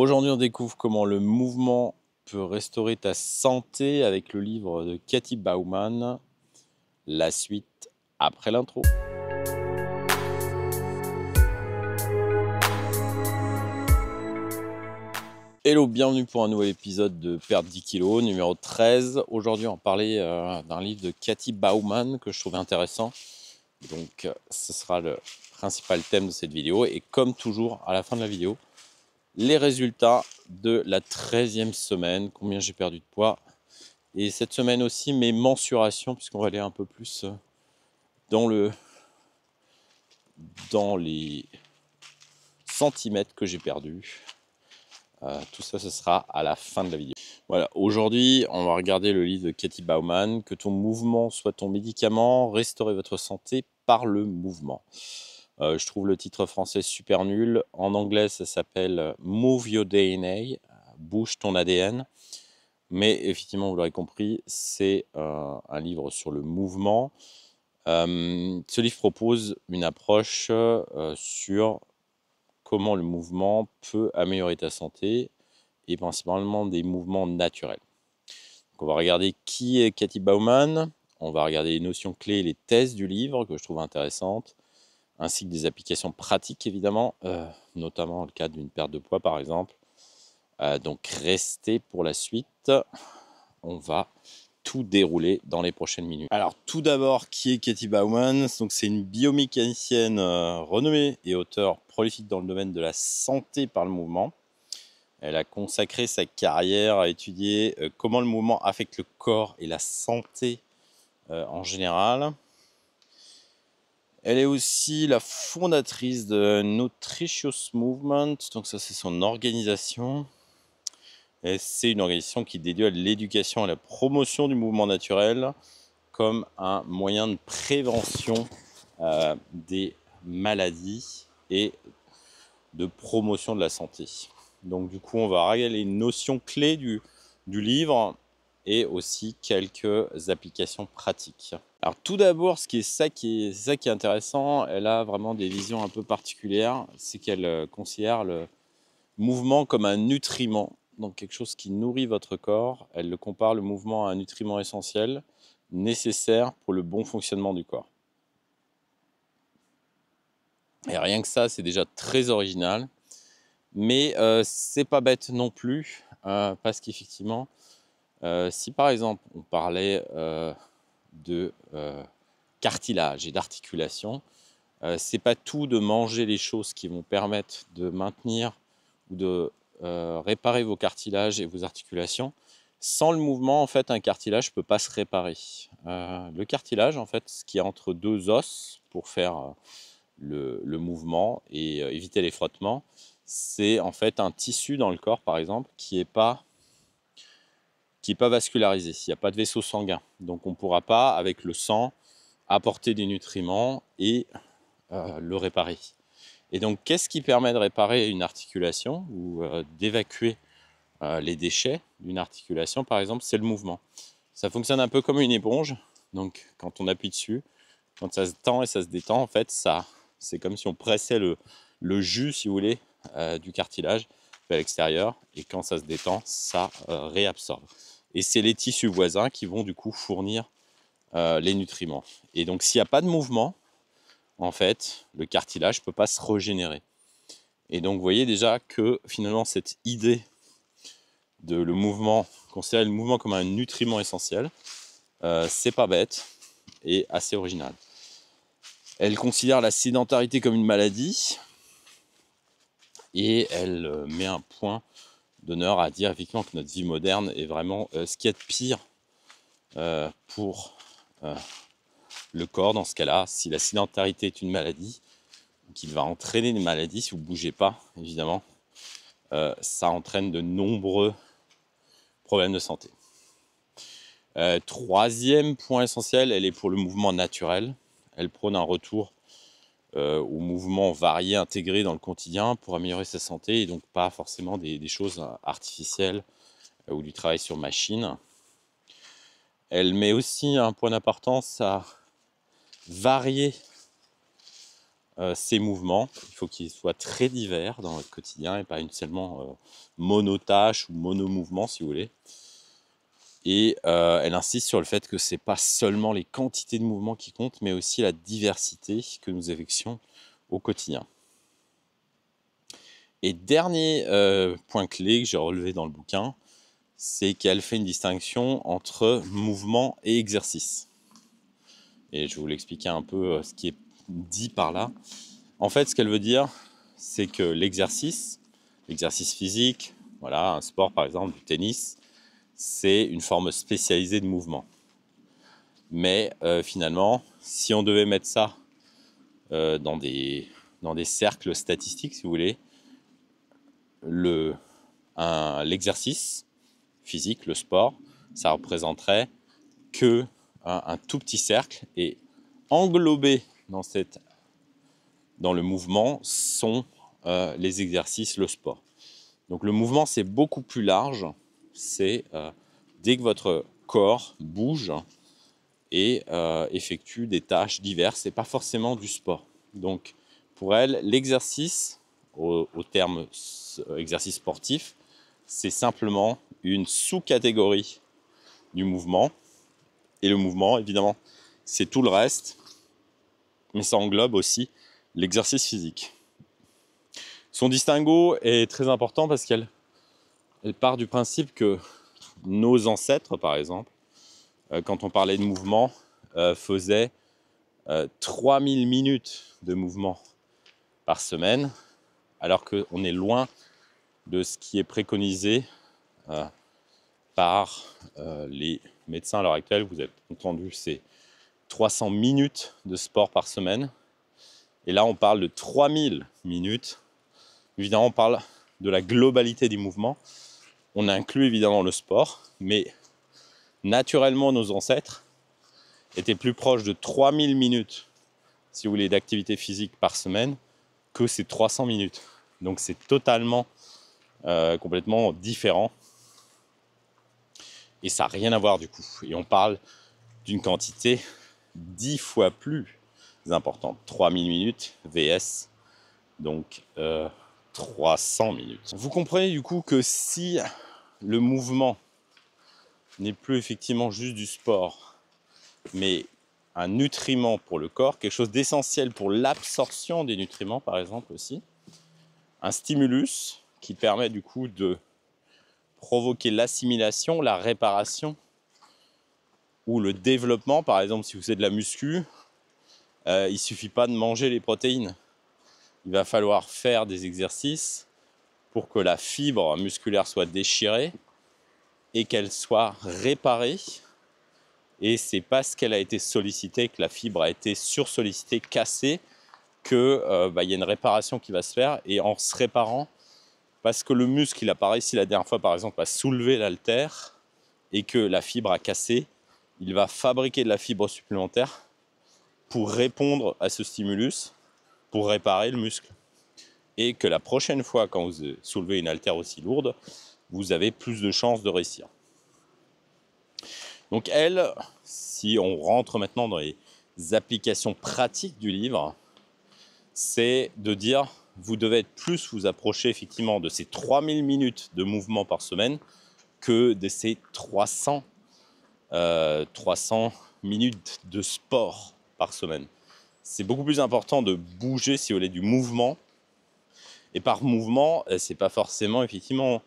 Aujourd'hui, on découvre comment le mouvement peut restaurer ta santé avec le livre de Katy Bauman. La suite après l'intro. Hello, bienvenue pour un nouvel épisode de Perdre 10 kilos, numéro 13. Aujourd'hui, on va parler d'un livre de Katy Bauman que je trouvais intéressant. Donc, ce sera le principal thème de cette vidéo. Et comme toujours, à la fin de la vidéo, les résultats de la 13e semaine, combien j'ai perdu de poids. Et cette semaine aussi, mes mensurations, puisqu'on va aller un peu plus dans les centimètres que j'ai perdus. Tout ça, ce sera à la fin de la vidéo. Voilà, aujourd'hui, on va regarder le livre de Katy Bauman, Que ton mouvement soit ton médicament, restaurer votre santé par le mouvement. Je trouve le titre français super nul. En anglais, ça s'appelle Move Your DNA, bouge ton ADN. Mais effectivement, vous l'aurez compris, c'est un livre sur le mouvement. Ce livre propose une approche sur comment le mouvement peut améliorer ta santé et principalement des mouvements naturels. Donc on va regarder qui est Katy Bauman, on va regarder les notions clés et les thèses du livre que je trouve intéressantes, ainsi que des applications pratiques évidemment, notamment dans le cadre d'une perte de poids par exemple. Donc restez pour la suite, on va tout dérouler dans les prochaines minutes. Alors tout d'abord, qui est Katy Bauman? Donc c'est une biomécanicienne renommée et auteure prolifique dans le domaine de la santé par le mouvement. Elle a consacré sa carrière à étudier comment le mouvement affecte le corps et la santé en général. Elle est aussi la fondatrice de Nutritious Movement, donc ça c'est son organisation. C'est une organisation qui est dédiée à l'éducation et à la promotion du mouvement naturel comme un moyen de prévention des maladies et de promotion de la santé. Donc du coup, on va regarder les notions clés du livre et aussi quelques applications pratiques. Alors tout d'abord, c'est ça qui est intéressant, elle a vraiment des visions un peu particulières, c'est qu'elle considère le mouvement comme un nutriment, donc quelque chose qui nourrit votre corps. Elle le compare le mouvement à un nutriment essentiel, nécessaire pour le bon fonctionnement du corps. Et rien que ça, c'est déjà très original. Mais c'est pas bête non plus, parce qu'effectivement, si par exemple on parlait de cartilage et d'articulation, c'est pas tout de manger les choses qui vont permettre de maintenir ou de réparer vos cartilages et vos articulations. Sans le mouvement, en fait, un cartilage ne peut pas se réparer. Le cartilage, en fait, ce qui est entre deux os pour faire le mouvement et éviter les frottements, c'est en fait un tissu dans le corps, par exemple, qui n'est pas vascularisé, il n'y a pas de vaisseau sanguin. Donc on ne pourra pas, avec le sang, apporter des nutriments et le réparer. Et donc, qu'est-ce qui permet de réparer une articulation ou d'évacuer les déchets d'une articulation, par exemple? C'est le mouvement. Ça fonctionne un peu comme une éponge. Donc, quand on appuie dessus, quand ça se tend et ça se détend, en fait, c'est comme si on pressait le jus, si vous voulez, du cartilage à l'extérieur. Et quand ça se détend, ça réabsorbe. Et c'est les tissus voisins qui vont du coup fournir les nutriments. Et donc, s'il n'y a pas de mouvement, en fait, le cartilage ne peut pas se régénérer. Et donc, vous voyez déjà que finalement, cette idée de le mouvement, considérer le mouvement comme un nutriment essentiel, c'est pas bête et assez original. Elle considère la sédentarité comme une maladie et elle met un point d'honneur à dire effectivement que notre vie moderne est vraiment ce qu'il y a de pire pour le corps dans ce cas-là. Si la sédentarité est une maladie, qui va entraîner des maladies, si vous ne bougez pas, évidemment, ça entraîne de nombreux problèmes de santé. Troisième point essentiel, elle est pour le mouvement naturel. Elle prône un retour au mouvement varié, intégré dans le quotidien pour améliorer sa santé et donc pas forcément des choses artificielles ou du travail sur machine. Elle met aussi un point d'importance à varier ces mouvements, il faut qu'ils soient très divers dans votre quotidien et pas seulement monotâche ou monomouvement si vous voulez. Et elle insiste sur le fait que ce n'est pas seulement les quantités de mouvements qui comptent, mais aussi la diversité que nous effectuons au quotidien. Et dernier point clé que j'ai relevé dans le bouquin, c'est qu'elle fait une distinction entre mouvement et exercice. Et je vais vous l'expliquer un peu ce qui est dit par là. En fait, ce qu'elle veut dire, c'est que l'exercice physique, voilà, un sport par exemple, du tennis, c'est une forme spécialisée de mouvement. Mais finalement, si on devait mettre ça dans des cercles statistiques, si vous voulez, l'exercice physique, le sport, ça représenterait que un tout petit cercle, et englobé dans le mouvement sont les exercices, le sport. Donc le mouvement, c'est beaucoup plus large. C'est dès que votre corps bouge et effectue des tâches diverses, et pas forcément du sport. Donc pour elle, l'exercice, au terme exercice sportif, c'est simplement une sous-catégorie du mouvement. Et le mouvement, évidemment, c'est tout le reste, mais ça englobe aussi l'exercice physique. Son distinguo est très important parce qu'elle part du principe que nos ancêtres, par exemple, quand on parlait de mouvement, faisaient 3000 minutes de mouvement par semaine, alors qu'on est loin de ce qui est préconisé par les médecins à l'heure actuelle. Vous avez entendu, c'est 300 minutes de sport par semaine. Et là, on parle de 3000 minutes. Évidemment, on parle de la globalité du mouvement. On inclut évidemment le sport, mais naturellement, nos ancêtres étaient plus proches de 3000 minutes, si vous voulez, d'activité physique par semaine que ces 300 minutes. Donc, c'est totalement, complètement différent. Et ça n'a rien à voir du coup. Et on parle d'une quantité 10 fois plus importante. 3000 minutes vs donc 300 minutes. Vous comprenez du coup que si le mouvement n'est plus effectivement juste du sport, mais un nutriment pour le corps, quelque chose d'essentiel pour l'absorption des nutriments par exemple aussi, un stimulus qui permet du coup de provoquer l'assimilation, la réparation ou le développement. Par exemple, si vous faites de la muscu, il ne suffit pas de manger les protéines. Il va falloir faire des exercices pour que la fibre musculaire soit déchirée et qu'elle soit réparée. Et c'est parce qu'elle a été sollicitée, que la fibre a été sursollicitée, cassée, qu'il y a une réparation qui va se faire. Et en se réparant, parce que le muscle, il a pas réussi la dernière fois, par exemple, à soulever l'haltère et que la fibre a cassé, il va fabriquer de la fibre supplémentaire pour répondre à ce stimulus, pour réparer le muscle. Et que la prochaine fois, quand vous soulevez une haltère aussi lourde, vous avez plus de chances de réussir. Donc elle, si on rentre maintenant dans les applications pratiques du livre, c'est de dire, vous devez plus vous approcher effectivement de ces 3000 minutes de mouvement par semaine que de ces 300 minutes de sport par semaine. C'est beaucoup plus important de bouger, si vous voulez, du mouvement. Et par mouvement, c'est pas forcément effectivement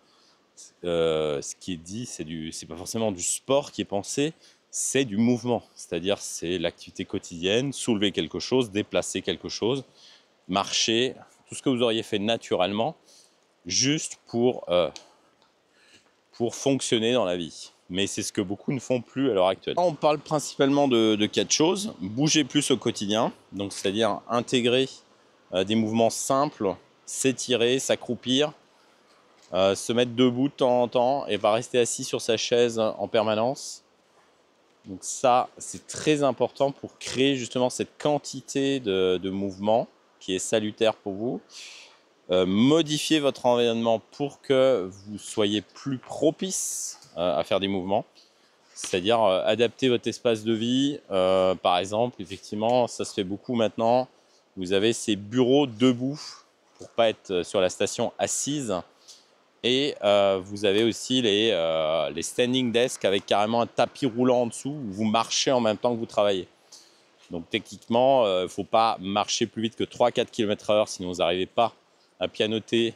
ce qui est dit, c'est pas forcément du sport qui est pensé, c'est du mouvement. C'est-à-dire, c'est l'activité quotidienne, soulever quelque chose, déplacer quelque chose, marcher, tout ce que vous auriez fait naturellement, juste pour fonctionner dans la vie. Mais c'est ce que beaucoup ne font plus à l'heure actuelle. On parle principalement de 4 choses. Bouger plus au quotidien, donc c'est-à-dire intégrer des mouvements simples, s'étirer, s'accroupir, se mettre debout de temps en temps et pas rester assis sur sa chaise en permanence. Donc ça, c'est très important pour créer justement cette quantité de mouvement qui est salutaire pour vous. Modifier votre environnement pour que vous soyez plus propice à faire des mouvements. C'est-à-dire adapter votre espace de vie. Par exemple, effectivement, ça se fait beaucoup maintenant. vous avez ces bureaux debout pour pas être sur la station assise. Et vous avez aussi les standing desks avec carrément un tapis roulant en dessous où vous marchez en même temps que vous travaillez. Donc techniquement, il ne faut pas marcher plus vite que 3-4 km/h, sinon vous n'arrivez pas à pianoter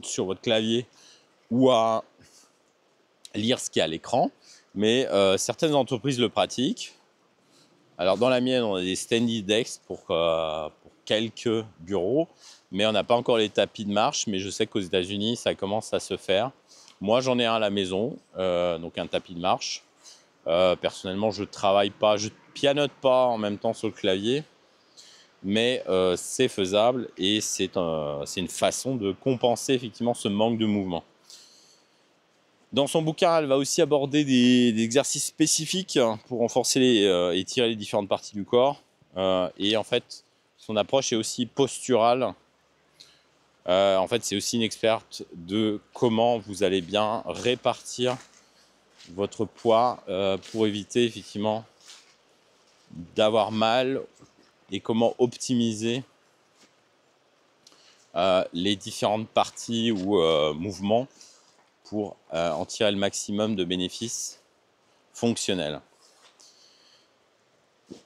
sur votre clavier ou à lire ce qu'il y a à l'écran. Mais certaines entreprises le pratiquent. Alors dans la mienne, on a des standing desks pour quelques bureaux, mais on n'a pas encore les tapis de marche. Mais je sais qu'aux États-Unis, ça commence à se faire. Moi, j'en ai un à la maison, donc un tapis de marche. Personnellement, je travaille pas, je pianote pas en même temps sur le clavier, mais c'est faisable et c'est une façon de compenser effectivement ce manque de mouvement. Dans son bouquin, elle va aussi aborder des exercices spécifiques pour renforcer et étirer les différentes parties du corps. Et en fait, son approche est aussi posturale. En fait, c'est aussi une experte de comment vous allez bien répartir votre poids pour éviter effectivement d'avoir mal et comment optimiser les différentes parties ou mouvements pour en tirer le maximum de bénéfices fonctionnels.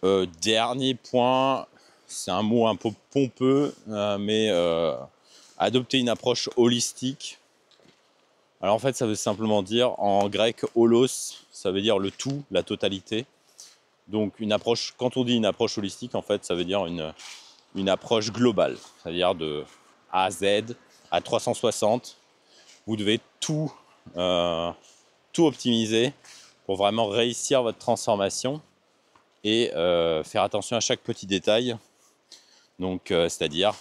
Dernier point, c'est un mot un peu pompeux, mais adopter une approche holistique. Alors en fait, ça veut simplement dire, en grec, holos, ça veut dire le tout, la totalité. Donc une approche, quand on dit une approche holistique, en fait, ça veut dire une approche globale, c'est-à-dire de A à Z, à 360. Vous devez tout optimiser pour vraiment réussir votre transformation et faire attention à chaque petit détail. Donc, c'est-à-dire,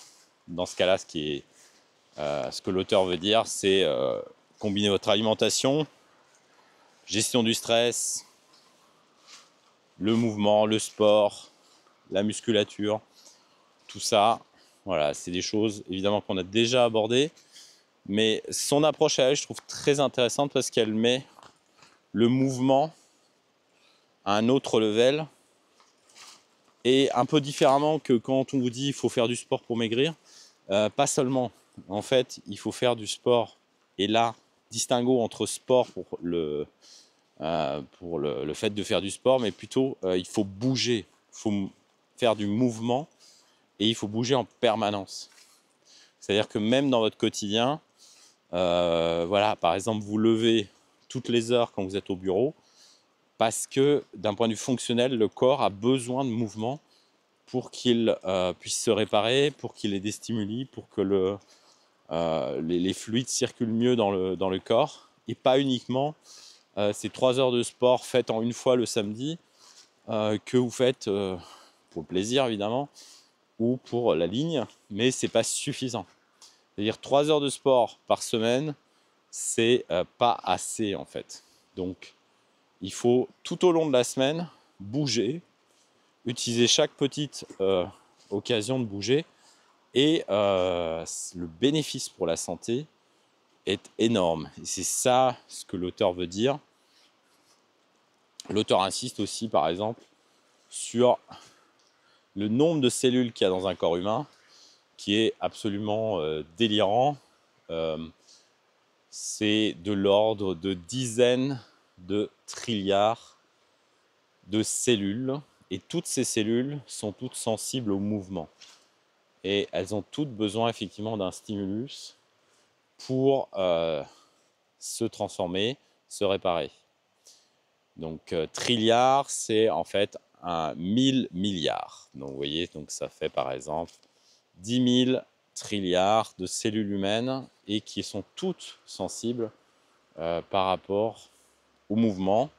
dans ce cas-là, ce que l'auteur veut dire, c'est combiner votre alimentation, gestion du stress, le mouvement, le sport, la musculature, tout ça. Voilà, c'est des choses évidemment qu'on a déjà abordées, mais son approche à elle, je trouve très intéressante parce qu'elle met le mouvement à un autre level et un peu différemment que quand on vous dit il faut faire du sport pour maigrir. Pas seulement. En fait, il faut faire du sport. Et là, distinguo entre sport pour le fait de faire du sport, mais plutôt il faut bouger. Il faut faire du mouvement et il faut bouger en permanence. C'est-à-dire que même dans votre quotidien, voilà, par exemple, vous levez toutes les heures quand vous êtes au bureau parce que d'un point de vue fonctionnel, le corps a besoin de mouvement pour qu'il puisse se réparer, pour qu'il ait des stimuli, pour que les fluides circulent mieux dans le corps, et pas uniquement ces 3 heures de sport faites en une fois le samedi que vous faites pour le plaisir évidemment, ou pour la ligne, mais c'est pas suffisant. C'est-à-dire 3 heures de sport par semaine, c'est pas assez en fait. Donc il faut tout au long de la semaine bouger, utiliser chaque petite occasion de bouger et le bénéfice pour la santé est énorme. Et c'est ça ce que l'auteur veut dire. L'auteur insiste aussi par exemple sur le nombre de cellules qu'il y a dans un corps humain qui est absolument délirant. C'est de l'ordre de dizaines de trilliards de cellules. Et toutes ces cellules sont toutes sensibles au mouvement. Et elles ont toutes besoin effectivement d'un stimulus pour se transformer, se réparer. Donc trilliard, c'est en fait 1000 milliards. Donc vous voyez, donc ça fait par exemple 10 000 trilliards de cellules humaines et qui sont toutes sensibles par rapport au mouvement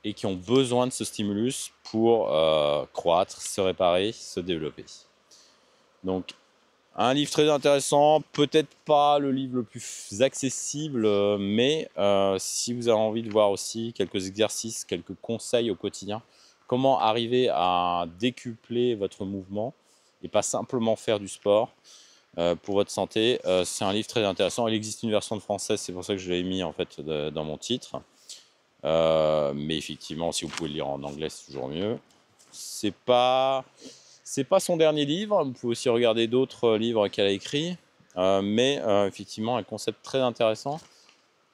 et qui ont besoin de ce stimulus pour croître, se réparer, se développer. Donc, un livre très intéressant, peut-être pas le livre le plus accessible, mais si vous avez envie de voir aussi quelques exercices, quelques conseils au quotidien, comment arriver à décupler votre mouvement et pas simplement faire du sport pour votre santé, c'est un livre très intéressant. Il existe une version de française, c'est pour ça que je l'ai mis en fait dans mon titre. Mais effectivement, si vous pouvez le lire en anglais, c'est toujours mieux. C'est pas C'est pas son dernier livre, vous pouvez aussi regarder d'autres livres qu'elle a écrits, mais effectivement un concept très intéressant.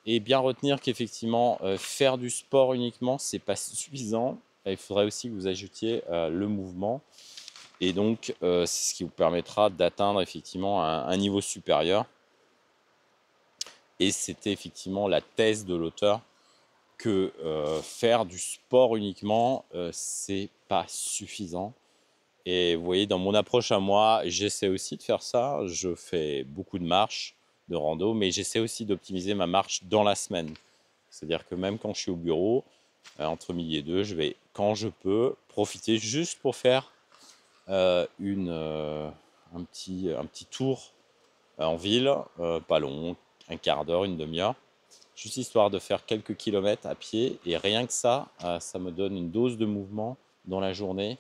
Et bien retenir qu'effectivement, faire du sport uniquement, c'est pas suffisant. Il faudrait aussi que vous ajoutiez le mouvement. Et donc, c'est ce qui vous permettra d'atteindre effectivement un niveau supérieur. Et c'était effectivement la thèse de l'auteur que faire du sport uniquement, c'est pas suffisant. Et vous voyez, dans mon approche à moi, j'essaie aussi de faire ça. Je fais beaucoup de marches, de rando, mais j'essaie aussi d'optimiser ma marche dans la semaine. C'est-à-dire que même quand je suis au bureau, entre midi et deux, je vais, quand je peux, profiter juste pour faire un petit tour en ville, pas long, un quart d'heure, une demi-heure, juste histoire de faire quelques kilomètres à pied. Et rien que ça, ça me donne une dose de mouvement dans la journée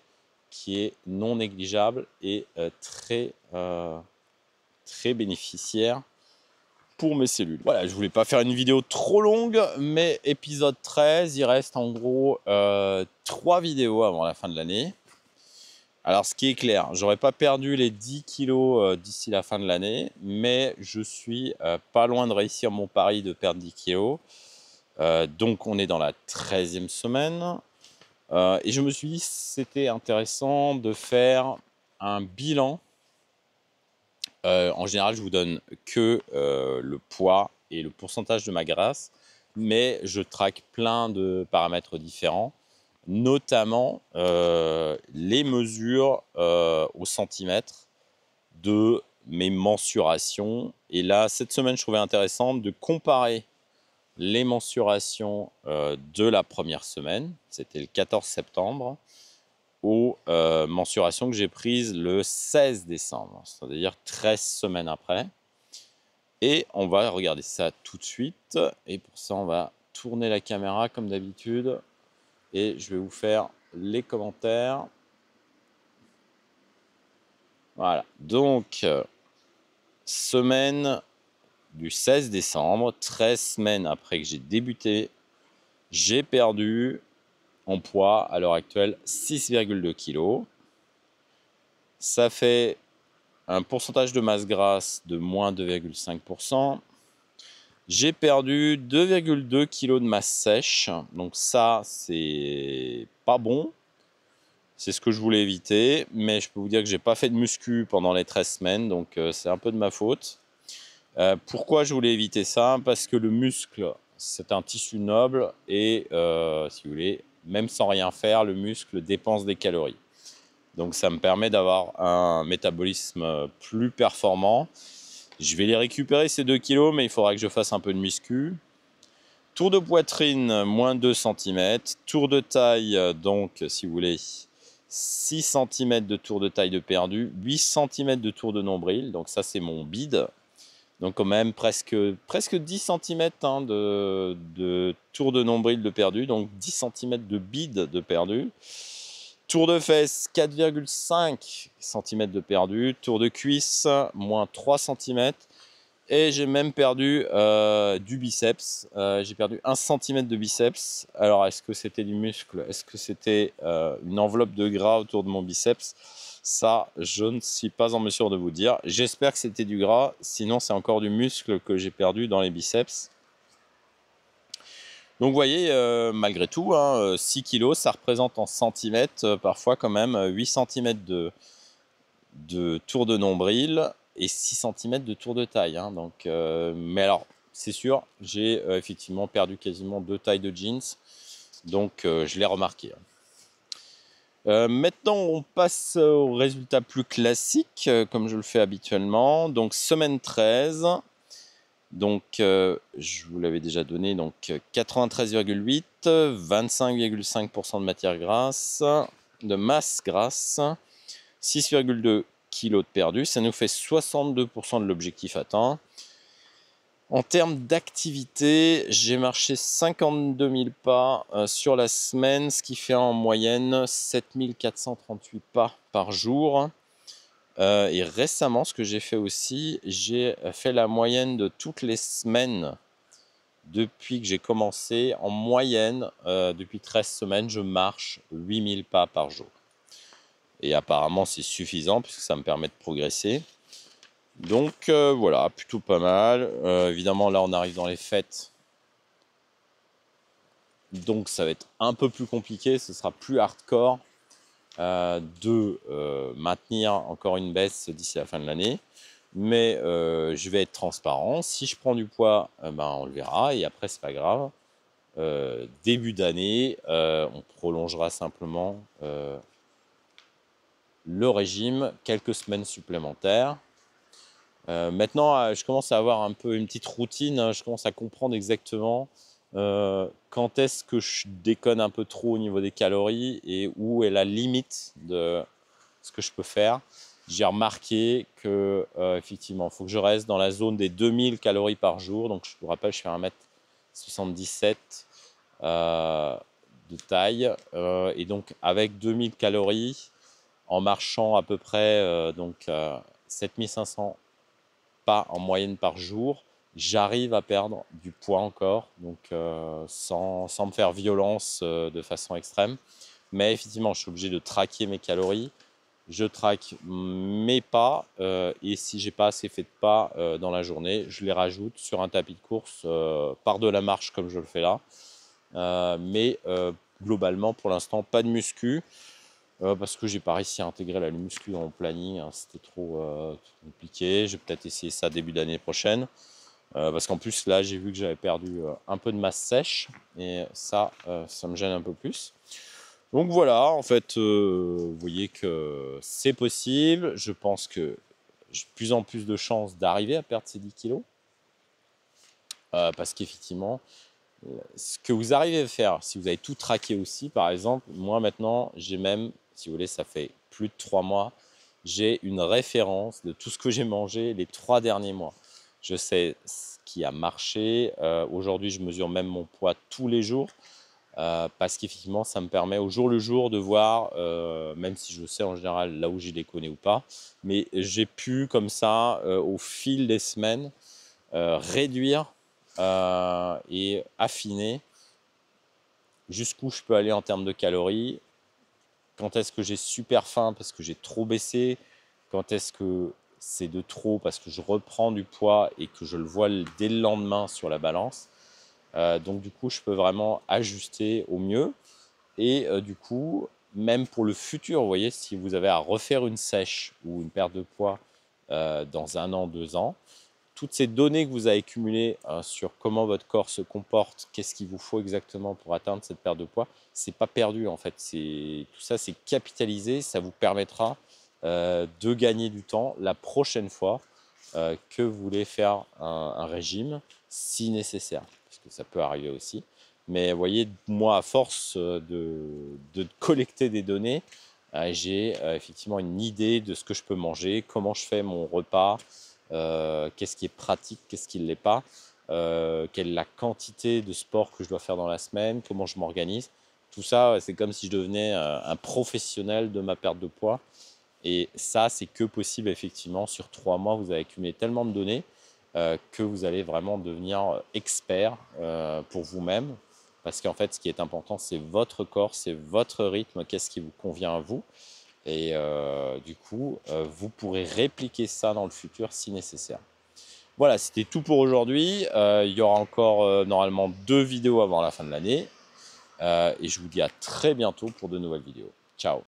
qui est non négligeable et très bénéficiaire pour mes cellules. Voilà, je voulais pas faire une vidéo trop longue, mais épisode 13, il reste en gros 3 vidéos avant la fin de l'année. Alors ce qui est clair, j'aurais pas perdu les 10 kilos d'ici la fin de l'année, mais je suis pas loin de réussir mon pari de perdre 10 kilos. Donc on est dans la 13e semaine. Et je me suis dit c'était intéressant de faire un bilan. En général, je vous donne que le poids et le pourcentage de ma graisse, mais je traque plein de paramètres différents, notamment les mesures au centimètre de mes mensurations. Et là, cette semaine, je trouvais intéressant de comparer les mensurations de la première semaine, c'était le 14 septembre, aux mensurations que j'ai prises le 16 décembre, c'est-à-dire 13 semaines après. Et on va regarder ça tout de suite. Et pour ça, on va tourner la caméra comme d'habitude. Et je vais vous faire les commentaires. Voilà. Donc, semaine du 16 décembre, 13 semaines après que j'ai débuté, j'ai perdu en poids à l'heure actuelle 6,2 kg. Ça fait un pourcentage de masse grasse de moins 2,5%. J'ai perdu 2,2 kg de masse sèche. Donc ça, c'est pas bon. C'est ce que je voulais éviter. Mais je peux vous dire que j'ai pas fait de muscu pendant les 13 semaines. Donc c'est un peu de ma faute. Pourquoi je voulais éviter ça? Parce que le muscle, c'est un tissu noble. Et si vous voulez, même sans rien faire, le muscle dépense des calories. Donc ça me permet d'avoir un métabolisme plus performant. Je vais les récupérer ces 2 kilos, mais il faudra que je fasse un peu de muscu. Tour de poitrine, moins 2 cm. Tour de taille, donc si vous voulez, 6 cm de tour de taille de perdu. 8 cm de tour de nombril, donc ça c'est mon bide. Donc quand même presque 10 cm de tour de nombril de perdu, donc 10 cm de bide de perdu. Tour de fesses, 4,5 cm de perdu. Tour de cuisse, moins 3 cm. Et j'ai même perdu du biceps. J'ai perdu 1 cm de biceps. Alors, est-ce que c'était du muscle? Est-ce que c'était une enveloppe de gras autour de mon biceps? Ça, je ne suis pas en mesure de vous dire. J'espère que c'était du gras. Sinon, c'est encore du muscle que j'ai perdu dans les biceps. Donc vous voyez, malgré tout, 6 kg, ça représente en centimètres, parfois quand même 8 cm de tour de nombril et 6 cm de tour de taille. Donc, mais alors, c'est sûr, j'ai effectivement perdu quasiment 2 tailles de jeans, donc je l'ai remarqué. Maintenant, on passe aux résultats plus classiques, comme je le fais habituellement. Donc, semaine 13. Donc, je vous l'avais déjà donné, donc 93,8, 25,5% de matière grasse, de masse grasse, 6,2 kg de perdu. Ça nous fait 62% de l'objectif atteint. En termes d'activité, j'ai marché 52 000 pas sur la semaine, ce qui fait en moyenne 7 438 pas par jour. Et récemment, ce que j'ai fait aussi, j'ai fait la moyenne de toutes les semaines depuis que j'ai commencé. En moyenne, depuis 13 semaines, je marche 8000 pas par jour. Et apparemment, c'est suffisant puisque ça me permet de progresser. Donc voilà, plutôt pas mal. Évidemment, là, on arrive dans les fêtes. Donc ça va être un peu plus compliqué, ce sera plus hardcore de maintenir encore une baisse d'ici la fin de l'année. Mais je vais être transparent. Si je prends du poids, ben, on le verra. Et après, c'est pas grave. Début d'année, on prolongera simplement le régime, quelques semaines supplémentaires. Maintenant, je commence à avoir un peu une petite routine, hein, je commence à comprendre exactement quand est-ce que je déconne un peu trop au niveau des calories et où est la limite de ce que je peux faire. J'ai remarqué que effectivement, il faut que je reste dans la zone des 2000 calories par jour. Donc, je vous rappelle, je fais 1m77 de taille. Et donc, avec 2000 calories, en marchant à peu près 7500 pas en moyenne par jour, j'arrive à perdre du poids encore, donc sans me faire violence de façon extrême. Mais effectivement, je suis obligé de traquer mes calories. Je traque mes pas et si j'ai pas assez fait de pas dans la journée, je les rajoute sur un tapis de course par de la marche comme je le fais là. Mais globalement, pour l'instant, pas de muscu. Parce que j'ai pas réussi à intégrer la muscu dans mon planning, hein, c'était trop compliqué. Je vais peut-être essayer ça début d'année prochaine. Parce qu'en plus, là, j'ai vu que j'avais perdu un peu de masse sèche. Et ça, ça me gêne un peu plus. Donc voilà, en fait, vous voyez que c'est possible. Je pense que j'ai de plus en plus de chances d'arriver à perdre ces 10 kilos. Parce qu'effectivement, ce que vous arrivez à faire, si vous avez tout traqué aussi, par exemple, moi maintenant, j'ai même, si vous voulez, ça fait plus de 3 mois, j'ai une référence de tout ce que j'ai mangé les 3 derniers mois. Je sais ce qui a marché. Aujourd'hui, je mesure même mon poids tous les jours parce qu'effectivement, ça me permet au jour le jour de voir, même si je sais en général là où j'ai déconné ou pas, mais j'ai pu comme ça, au fil des semaines, réduire et affiner jusqu'où je peux aller en termes de calories, quand est-ce que j'ai super faim parce que j'ai trop baissé, quand est-ce que c'est de trop parce que je reprends du poids et que je le vois dès le lendemain sur la balance. Donc du coup, je peux vraiment ajuster au mieux. Et du coup, même pour le futur, vous voyez, si vous avez à refaire une sèche ou une perte de poids dans 1 an, 2 ans, toutes ces données que vous avez accumulées sur comment votre corps se comporte, qu'est-ce qu'il vous faut exactement pour atteindre cette perte de poids, c'est pas perdu en fait. Tout ça, c'est capitalisé. Ça vous permettra de gagner du temps la prochaine fois que vous voulez faire un régime, si nécessaire, parce que ça peut arriver aussi. Mais vous voyez, moi, à force de collecter des données, j'ai effectivement une idée de ce que je peux manger, comment je fais mon repas, qu'est-ce qui est pratique, qu'est-ce qui ne l'est pas, quelle est la quantité de sport que je dois faire dans la semaine, comment je m'organise. Tout ça, c'est comme si je devenais un professionnel de ma perte de poids. Et ça, c'est que possible effectivement. Sur 3 mois, vous avez accumulé tellement de données que vous allez vraiment devenir expert pour vous-même. Parce qu'en fait, ce qui est important, c'est votre corps, c'est votre rythme, qu'est-ce qui vous convient à vous. Et du coup, vous pourrez répliquer ça dans le futur si nécessaire. Voilà, c'était tout pour aujourd'hui. Il y aura encore normalement 2 vidéos avant la fin de l'année. Et je vous dis à très bientôt pour de nouvelles vidéos. Ciao!